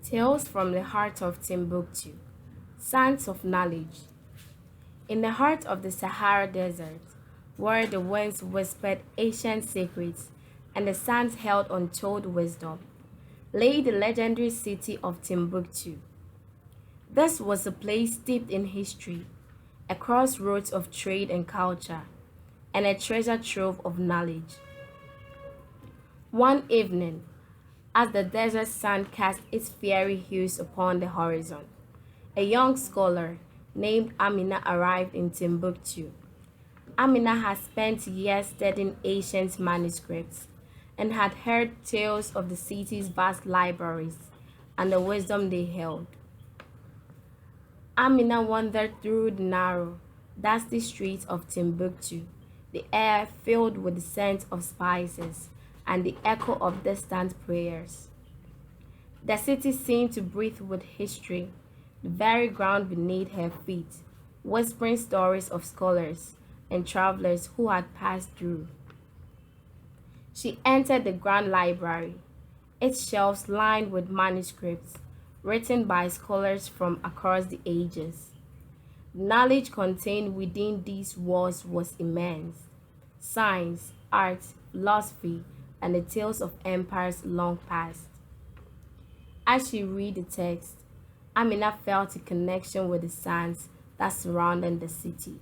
Tales from the Heart of Timbuktu, Sands of Knowledge. In the heart of the Sahara Desert, where the winds whispered ancient secrets and the sands held untold wisdom, lay the legendary city of Timbuktu. This was a place steeped in history, a crossroads of trade and culture, and a treasure trove of knowledge. One evening, as the desert sun cast its fiery hues upon the horizon, a young scholar named Amina arrived in Timbuktu. Amina had spent years studying ancient manuscripts and had heard tales of the city's vast libraries and the wisdom they held. Amina wandered through the narrow, dusty streets of Timbuktu, the air filled with the scent of spices and the echo of distant prayers. The city seemed to breathe with history, the very ground beneath her feet, whispering stories of scholars and travelers who had passed through. She entered the grand library, its shelves lined with manuscripts written by scholars from across the ages. The knowledge contained within these walls was immense: science, art, philosophy, and the tales of empires long past. As she read the text, Amina felt a connection with the sands that surrounded the city.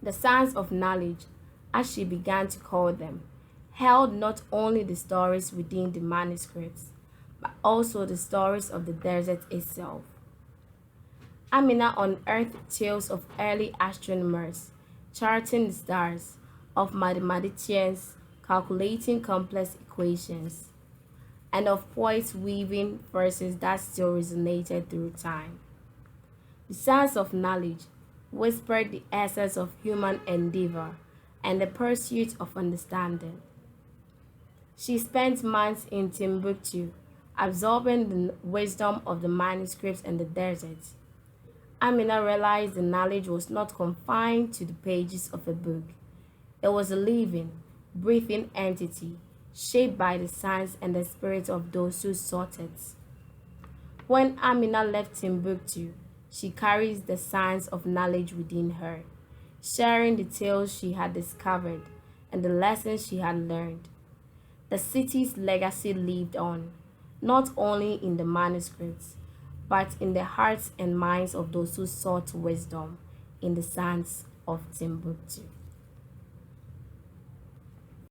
The sands of knowledge, as she began to call them, held not only the stories within the manuscripts, but also the stories of the desert itself. Amina unearthed tales of early astronomers charting the stars, of mathematicians calculating complex equations, and of poets weaving verses that still resonated through time. The science of knowledge whispered the essence of human endeavor and the pursuit of understanding. She spent months in Timbuktu, absorbing the wisdom of the manuscripts and the desert. Amina realized the knowledge was not confined to the pages of a book. It was a living, breathing entity, shaped by the science and the spirit of those who sought it. When Amina left Timbuktu, she carries the science of knowledge within her, sharing the tales she had discovered and the lessons she had learned. The city's legacy lived on, not only in the manuscripts, but in the hearts and minds of those who sought wisdom in the sands of Timbuktu.